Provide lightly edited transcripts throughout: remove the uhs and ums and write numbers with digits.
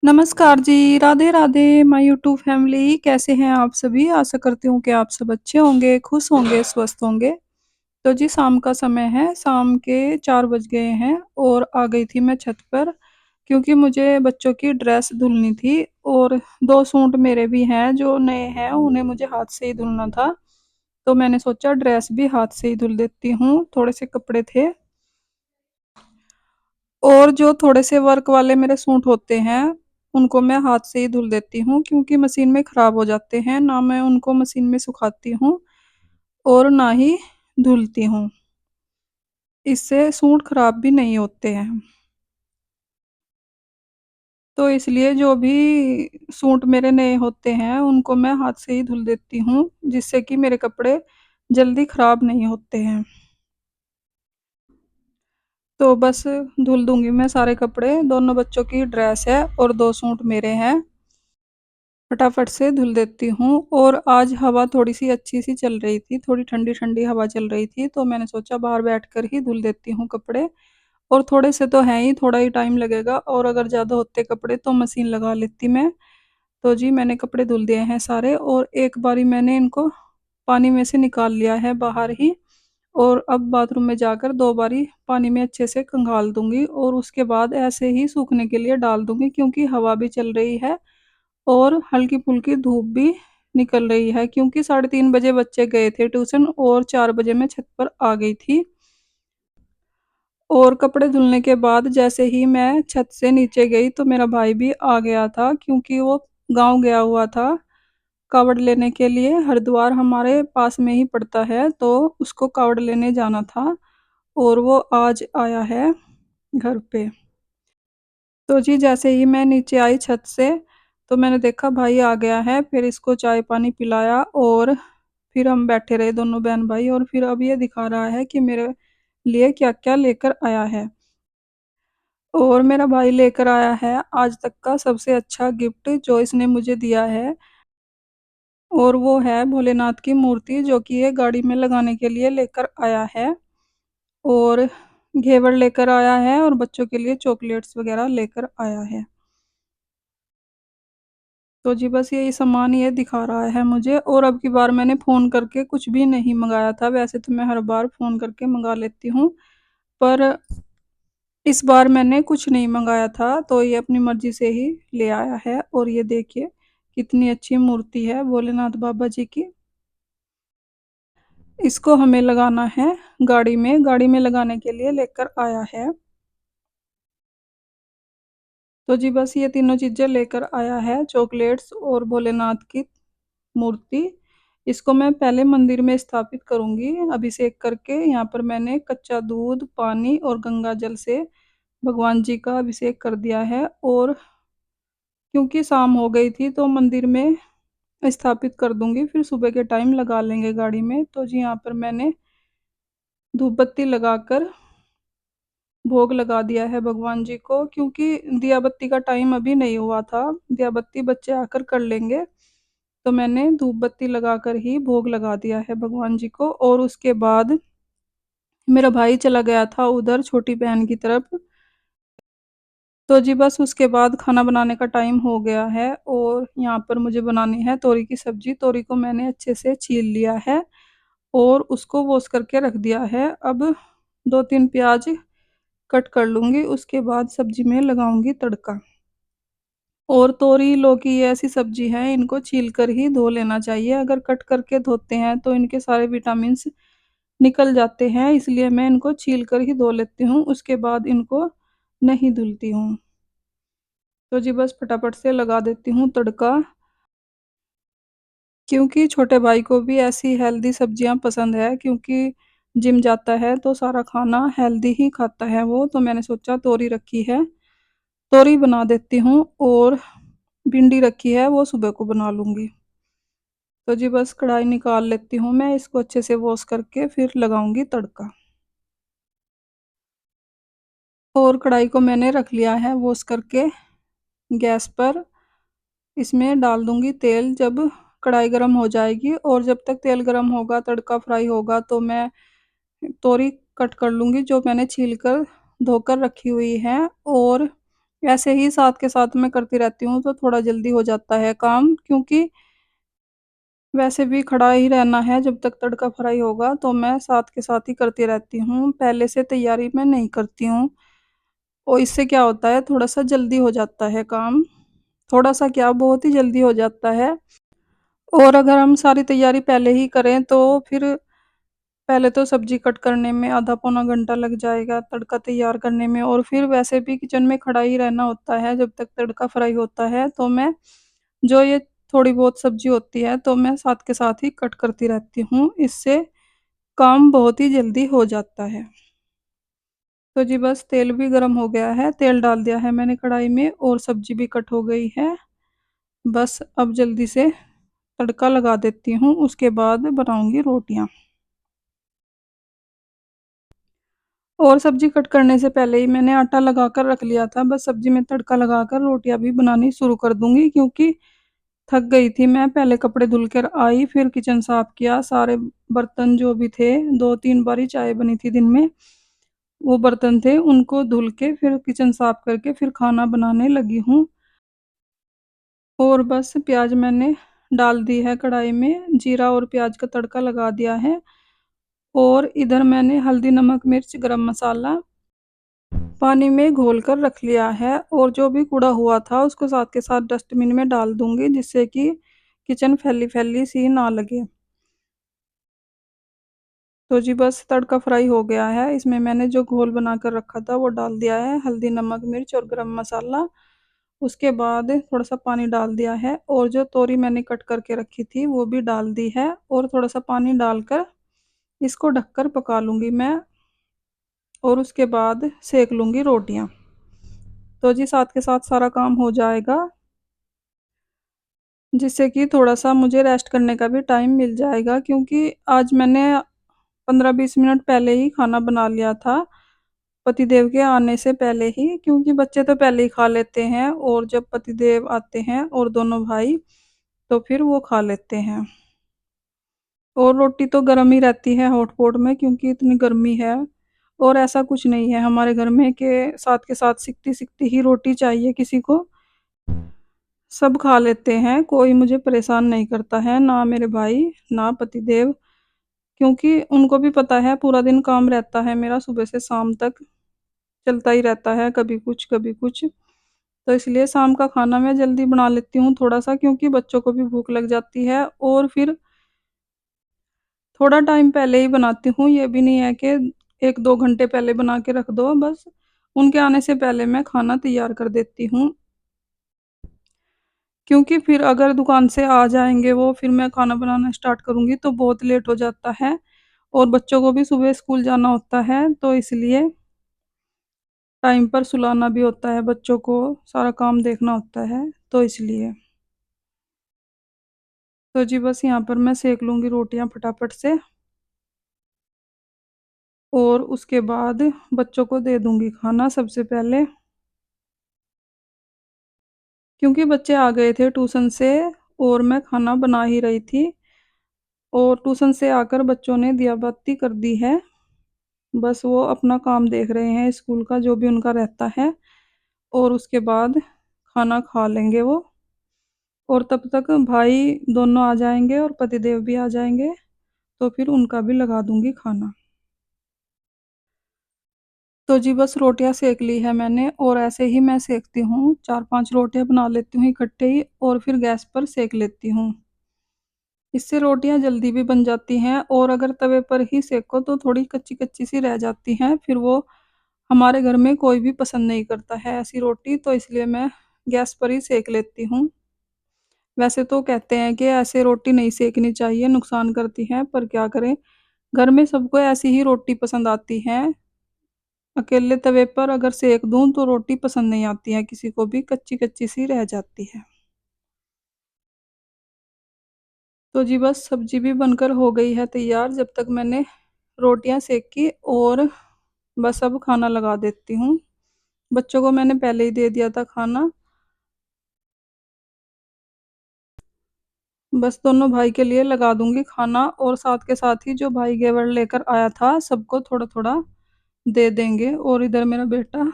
नमस्कार जी, Radhe Radhe my YouTube family कैसे हैं आप सभी? आशा करती हूँ कि आप सब अच्छे होंगे, खुश होंगे, स्वस्थ होंगे। तो जी शाम का समय है, शाम के 4 बज गए हैं और आ गई थी मैं छत पर क्योंकि मुझे बच्चों की ड्रेस धुलनी थी और 2 सूट मेरे भी हैं जो नए हैं, उन्हें मुझे हाथ से ही धुलना था। तो मैंने सोचा ड्रेस भी हाथ से ही धुल देती हूँ, थोड़े से कपड़े थे और जो थोड़े से वर्क वाले मेरे सूट होते हैं, उनको मैं हाथ से ही धुल देती हूँ क्योंकि मशीन में ख़राब हो जाते हैं, ना मैं उनको मशीन में सुखाती हूँ और ना ही धुलती हूँ। इससे सूट ख़राब भी नहीं होते हैं। तो इसलिए जो भी सूट मेरे नए होते हैं, उनको मैं हाथ से ही धुल देती हूँ, जिससे कि मेरे कपड़े जल्दी ख़राब नहीं होते हैं। तो बस धुल दूँगी मैं सारे कपड़े, दोनों बच्चों की ड्रेस है और 2 सूट मेरे हैं। फटाफट से धुल देती हूँ और आज हवा थोड़ी-सी अच्छी-सी चल रही थी, थोड़ी ठंडी-ठंडी हवा चल रही थी, तो मैंने सोचा बाहर बैठकर ही धुल देती हूँ कपड़े और थोड़े से तो हैं ही, थोड़ा ही टाइम लगेगा और अगर ज़्यादा होते कपड़े तो मशीन लगा लेती मैं। तो जी मैंने कपड़े धुल दिए हैं सारे और एक बारी मैंने इनको पानी में से निकाल लिया है बाहर ही और अब बाथरूम में जाकर 2 बारी पानी में अच्छे से खंगाल दूँगी और उसके बाद ऐसे ही सूखने के लिए डाल दूँगी क्योंकि हवा भी चल रही है और हल्की-फुल्की धूप भी निकल रही है क्योंकि साढ़े 3 बजे बच्चे गए थे ट्यूशन और 4 बजे मैं छत पर आ गई थी। और कपड़े धुलने के बाद जैसे ही मैं छत से नीचे गई तो मेरा भाई भी आ गया था क्योंकि वो गाँव गया हुआ था कावड़ लेने के लिए। हरिद्वार हमारे पास में ही पड़ता है तो उसको कावड़ लेने जाना था और वो आज आया है घर पे। तो जी जैसे ही मैं नीचे आई छत से, तो मैंने देखा भाई आ गया है, फिर इसको चाय-पानी पिलाया और फिर हम बैठे रहे दोनों बहन-भाई और फिर अब ये दिखा रहा है कि मेरे लिए क्या-क्या लेकर आया है। और मेरा भाई लेकर आया है आज तक का सबसे अच्छा गिफ्ट जो इसने मुझे दिया है और वो है भोलेनाथ की मूर्ति जो कि ये गाड़ी में लगाने के लिए लेकर आया है और घेवर लेकर आया है और बच्चों के लिए चॉकलेट्स वगैरह लेकर आया है। तो जी बस यही सामान ये दिखा रहा है मुझे और अब की बार मैंने फ़ोन करके कुछ भी नहीं मँगाया था, वैसे तो मैं हर बार फ़ोन करके मँगा लेती हूँ, पर इस बार मैंने कुछ नहीं मँगाया था, तो ये अपनी मर्ज़ी से ही ले आया है और ये देखिए कितनी अच्छी मूर्ति है भोलेनाथ बाबा जी की। इसको हमें लगाना है गाड़ी में लगाने के लिए लेकर आया है। तो जी बस ये तीनों चीज़ें लेकर आया है, चॉकलेट्स और भोलेनाथ की मूर्ति। इसको मैं पहले मंदिर में स्थापित करूँगी, अभिषेक करके यहाँ पर मैंने कच्चा दूध, पानी और गंगा जल से भगवान जी का अभिषेक कर दिया है और क्योंकि शाम हो गई थी तो मंदिर में स्थापित कर दूँगी, फिर सुबह के टाइम लगा लेंगे गाड़ी में। तो जी यहाँ पर मैंने धूप बत्ती लगाकर भोग लगा दिया है भगवान जी को क्योंकि दिया बत्ती का टाइम अभी नहीं हुआ था, दिया बत्ती बच्चे आकर कर लेंगे। तो मैंने धूप बत्ती लगाकर ही भोग लगा दिया है भगवान जी को और उसके बाद मेरा भाई चला गया था उधर छोटी बहन की तरफ। तो जी बस उसके बाद खाना बनाने का टाइम हो गया है और यहाँ पर मुझे बनानी है तोरी की सब्ज़ी। तोरी को मैंने अच्छे से छील लिया है और उसको वॉश करके रख दिया है। अब 2-3 प्याज़ कट कर लूँगी, उसके बाद सब्ज़ी में लगाऊँगी तड़का। और तोरी, लौकी ये ऐसी सब्ज़ी हैं, इनको छील कर ही धो लेना चाहिए। अगर कट करके धोते हैं तो इनके सारे विटामिन्स निकल जाते हैं, इसलिए मैं इनको छील कर ही धो लेती हूँ, उसके बाद इनको नहीं धुलती हूँ। तो जी बस फटाफट से लगा देती हूँ तड़का, क्योंकि छोटे भाई को भी ऐसी हेल्दी सब्ज़ियाँ पसंद है क्योंकि जिम जाता है तो सारा खाना हेल्दी ही खाता है वो, तो मैंने सोचा तोरी रखी है, तोरी बना देती हूँ और भिंडी रखी है, वो सुबह को बना लूँगी। तो जी बस कढ़ाई निकाल लेती हूँ मैं, इसको अच्छे से वॉश करके फिर लगाऊँगी तड़का। और कढ़ाई को मैंने रख लिया है वॉश करके गैस पर, इसमें डाल दूँगी तेल। जब कढ़ाई गरम हो जाएगी और जब तक तेल गरम होगा, तड़का फ्राई होगा तो मैं तोरी कट कर लूँगी जो मैंने छील कर धोकर रखी हुई है और ऐसे ही साथ के साथ मैं करती रहती हूँ तो थोड़ा जल्दी हो जाता है काम, क्योंकि वैसे भी खड़ा ही रहना है जब तक तड़का फ्राई होगा, तो मैं साथ के साथ ही करती रहती हूँ। पहले से तैयारी मैं नहीं करती हूँ और इससे क्या होता है, थोड़ा-सा जल्दी हो जाता है काम। थोड़ा-सा क्या, बहुत ही जल्दी हो जाता है। और अगर हम सारी तैयारी पहले ही करें तो फिर पहले तो सब्ज़ी कट करने में आधा पौना घंटा लग जाएगा, तड़का तैयार करने में, और फिर वैसे भी किचन में खड़ा ही रहना होता है जब तक तड़का फ्राई होता है। तो मैं जो ये थोड़ी बहुत सब्ज़ी होती है तो मैं साथ के साथ ही कट करती रहती हूँ, इससे काम बहुत ही जल्दी हो जाता है। तो जी बस तेल भी गरम हो गया है, तेल डाल दिया है मैंने कढ़ाई में और सब्ज़ी भी कट हो गई है। बस अब जल्दी से तड़का लगा देती हूँ, उसके बाद बनाऊँगी रोटियाँ। और सब्ज़ी कट करने से पहले ही मैंने आटा लगा कर रख लिया था, बस सब्ज़ी में तड़का लगाकर रोटियाँ भी बनानी शुरू कर दूँगी, क्योंकि थक गई थी मैं। पहले कपड़े धुल कर आई, फिर किचन साफ़ किया, सारे बर्तन जो भी थे, 2-3 बारी चाय बनी थी दिन में, वो बर्तन थे उनको धुल के फिर किचन साफ़ करके फिर खाना बनाने लगी हूँ। और बस प्याज़ मैंने डाल दी है कढ़ाई में, जीरा और प्याज़ का तड़का लगा दिया है, और इधर मैंने हल्दी, नमक, मिर्च, गरम मसाला पानी में घोल कर रख लिया है, और जो भी कूड़ा हुआ था उसको साथ के साथ डस्टबिन में डाल दूँगी, जिससे कि किचन फैली-फैली सी ना लगे। तो जी बस तड़का फ्राई हो गया है, इसमें मैंने जो घोल बना कर रखा था वो डाल दिया है, हल्दी, नमक, मिर्च और गरम मसाला। उसके बाद थोड़ा-सा पानी डाल दिया है, और जो तोरी मैंने कट करके रखी थी वो भी डाल दी है, और थोड़ा-सा पानी डालकर इसको ढककर पका लूँगी मैं, और उसके बाद सेंक लूँगी रोटियाँ। तो जी साथ के साथ सारा काम हो जाएगा, जिससे कि थोड़ा-सा मुझे रेस्ट करने का भी टाइम मिल जाएगा, क्योंकि आज मैंने 15-20 मिनट पहले ही खाना बना लिया था, पतिदेव के आने से पहले ही, क्योंकि बच्चे तो पहले ही खा लेते हैं, और जब पतिदेव आते हैं और दोनों भाई, तो फिर वो खा लेते हैं। और रोटी तो गरम ही रहती है हॉटपॉट में, क्योंकि इतनी गर्मी है, और ऐसा कुछ नहीं है हमारे घर में कि साथ के साथ सिकती-सिकती ही रोटी चाहिए किसी को। सब खा लेते हैं, कोई मुझे परेशान नहीं करता है, ना मेरे भाई, ना पतिदेव, क्योंकि उनको भी पता है पूरा दिन काम रहता है मेरा सुबह से शाम तक, चलता ही रहता है, कभी कुछ, कभी कुछ। तो इसलिए शाम का खाना मैं जल्दी बना लेती हूँ थोड़ा-सा, क्योंकि बच्चों को भी भूख लग जाती है, और फिर थोड़ा टाइम पहले ही बनाती हूँ, ये भी नहीं है कि 1-2 घंटे पहले बना के रख दो, बस उनके आने से पहले मैं खाना तैयार कर देती हूँ। क्योंकि फिर अगर दुकान से आ जाएँगे वो, फिर मैं खाना बनाना स्टार्ट करूँगी तो बहुत लेट हो जाता है, और बच्चों को भी सुबह स्कूल जाना होता है, तो इसलिए टाइम पर सुलाना भी होता है बच्चों को, सारा काम देखना होता है, तो इसलिए। तो जी बस यहाँ पर मैं सेंक लूँगी रोटियाँ फटाफट से, और उसके बाद बच्चों को दे दूँगी खाना सबसे पहले, क्योंकि बच्चे आ गए थे ट्यूशन से और मैं खाना बना ही रही थी, और ट्यूशन से आकर बच्चों ने दिया बाती कर दी है। बस वो अपना काम देख रहे हैं स्कूल का, जो भी उनका रहता है, और उसके बाद खाना खा लेंगे वो, और तब तक भाई दोनों आ जाएँगे और पतिदेव भी आ जाएँगे, तो फिर उनका भी लगा दूँगी खाना। तो जी बस रोटियाँ सेंक ली है मैंने, और ऐसे ही मैं सेंकती हूँ, 4-5 रोटियाँ बना लेती हूँ इकट्ठे ही, और फिर गैस पर सेंक लेती हूँ। इससे रोटियाँ जल्दी भी बन जाती हैं, और अगर तवे पर ही सेंको तो थोड़ी कच्ची-कच्ची सी रह जाती हैं, फिर वो हमारे घर में कोई भी पसंद नहीं करता है ऐसी रोटी, तो इसलिए मैं गैस पर ही सेंक लेती हूँ। वैसे तो कहते हैं कि ऐसे रोटी नहीं सेंकनी चाहिए, नुकसान करती है, पर क्या करें, घर में सबको ऐसी ही रोटी पसंद आती है। अकेले तवे पर अगर सेंक दूँ तो रोटी पसंद नहीं आती है किसी को भी, कच्ची-कच्ची सी रह जाती है। तो जी बस सब्ज़ी भी बनकर हो गई है तैयार, जब तक मैंने रोटियाँ सेंकी, और बस अब खाना लगा देती हूँ। बच्चों को मैंने पहले ही दे दिया था खाना, बस दोनों भाई के लिए लगा दूँगी खाना, और साथ के साथ ही जो भाई घेवर लेकर आया था सबको थोड़ा-थोड़ा दे देंगे, और इधर मेरा बेटा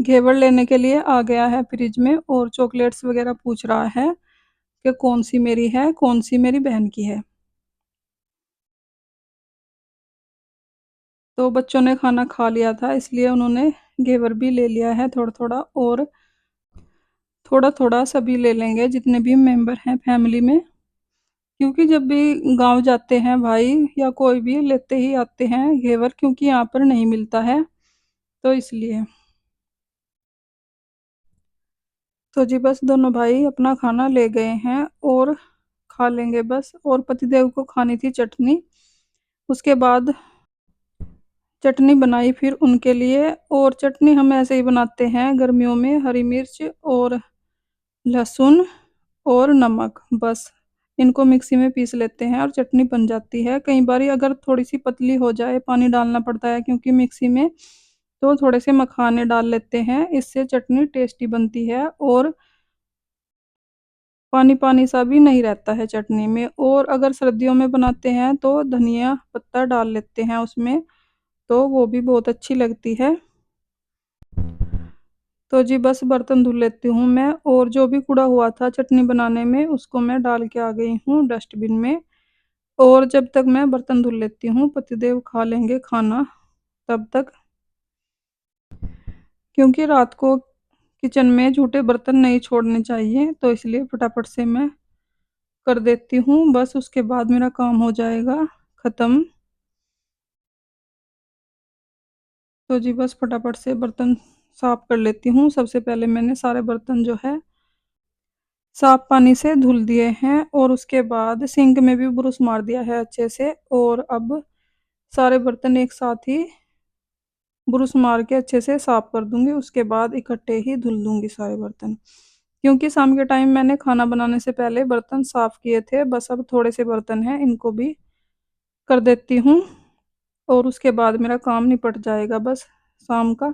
घेवर लेने के लिए आ गया है फ्रिज में और चॉकलेट्स वगैरह पूछ रहा है कि कौन सी मेरी है, कौन सी मेरी बहन की है। तो बच्चों ने खाना खा लिया था इसलिए उन्होंने घेवर भी ले लिया है थोड़ा-थोड़ा, और थोड़ा-थोड़ा सभी ले लेंगे जितने भी मेंबर हैं फैमिली में। क्योंकि जब भी गाँव जाते हैं भाई या कोई भी लेते ही आते हैं घेवर, क्योंकि यहाँ पर नहीं मिलता है, तो इसलिए। तो जी बस दोनों भाई अपना खाना ले गए हैं और खा लेंगे बस, और पतिदेव को खानी थी चटनी। उसके बाद चटनी बनाई फिर उनके लिए, और चटनी हम ऐसे ही बनाते हैं गर्मियों में, हरी मिर्च और लहसुन और नमक, बस इनको मिक्सी में पीस लेते हैं और चटनी बन जाती है। कई बारी अगर थोड़ी सी पतली हो जाए पानी डालना पड़ता है क्योंकि मिक्सी में, तो थोड़े से मखाने डाल लेते हैं, इससे चटनी टेस्टी बनती है और पानी पानी सा भी नहीं रहता है चटनी में। और अगर सर्दियों में बनाते हैं तो धनिया पत्ता डाल लेते हैं उसमें, तो वो भी बहुत अच्छी लगती है। तो जी बस बर्तन धुल लेती हूँ मैं, और जो भी कूड़ा हुआ था चटनी बनाने में उसको मैं डाल के आ गई हूँ डस्टबिन में। और जब तक मैं बर्तन धुल लेती हूँ पतिदेव खा लेंगे खाना तब तक, क्योंकि रात को किचन में झूठे बर्तन नहीं छोड़ने चाहिए, तो इसलिए फटाफट से मैं कर देती हूँ, बस उसके बाद मेरा काम हो जाएगा ख़त्म। तो जी बस फटाफट से बर्तन साफ़ कर लेती हूँ। सबसे पहले मैंने सारे बर्तन जो है साफ पानी से धुल दिए हैं, और उसके बाद सिंक में भी ब्रुश मार दिया है अच्छे से, और अब सारे बर्तन एक साथ ही ब्रुश मार के अच्छे से साफ कर दूंगी। उसके बाद इकट्ठे ही धुल दूंगी सारे बर्तन, क्योंकि शाम के टाइम मैंने खाना बनाने से पहले बर्तन साफ किए थे। बस अब थोड़े से बर्तन हैं, इनको भी कर देती हूँ और उसके बाद मेरा काम निपट जाएगा बस शाम का।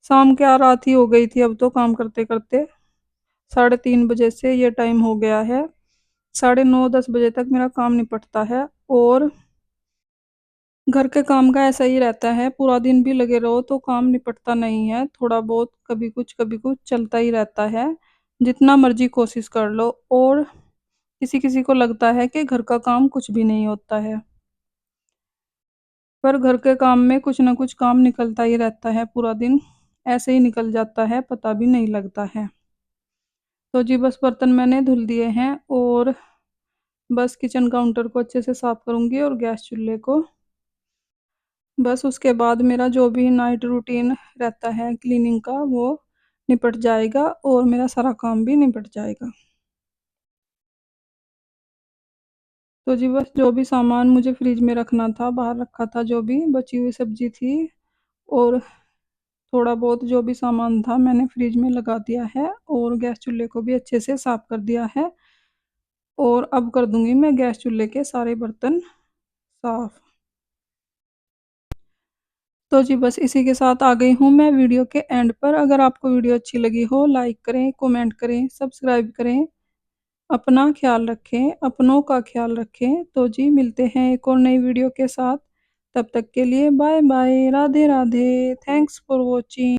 शाम क्या रात ही हो गई थी अब तो काम करते करते, 3:30 बजे से ये टाइम हो गया है, 9:30-10 बजे तक मेरा काम निपटता है। और घर के काम का ऐसा ही रहता है, पूरा दिन भी लगे रहो तो काम निपटता नहीं है, थोड़ा बहुत कभी कुछ चलता ही रहता है, जितना मर्जी कोशिश कर लो। और किसी किसी को लगता है कि घर का काम कुछ भी नहीं होता है, पर घर के काम में कुछ ना कुछ काम निकलता ही रहता है, पूरा दिन ऐसे ही निकल जाता है, पता भी नहीं लगता है। तो जी बस बर्तन मैंने धुल दिए हैं, और बस किचन काउंटर को अच्छे से साफ करूंगी और गैस चूल्हे को। बस उसके बाद मेरा जो भी नाइट रूटीन रहता है क्लीनिंग का वो निपट जाएगा, और मेरा सारा काम भी निपट जाएगा। तो जी बस जो भी सामान मुझे फ्रिज में रखना था बाहर रखा था, जो भी बची हुई सब्जी थी और थोड़ा बहुत जो भी सामान था मैंने फ्रिज में लगा दिया है, और गैस चूल्हे को भी अच्छे से साफ कर दिया है। और अब कर दूंगी मैं गैस चूल्हे के सारे बर्तन साफ। तो जी बस इसी के साथ आ गई हूँ मैं वीडियो के एंड पर। अगर आपको वीडियो अच्छी लगी हो लाइक करें, कमेंट करें, सब्सक्राइब करें। अपना ख्याल रखें, अपनों का ख्याल रखें। तो जी मिलते हैं एक और नई वीडियो के साथ, तब तक के लिए bye bye, Radhe Radhe, thanks for watching.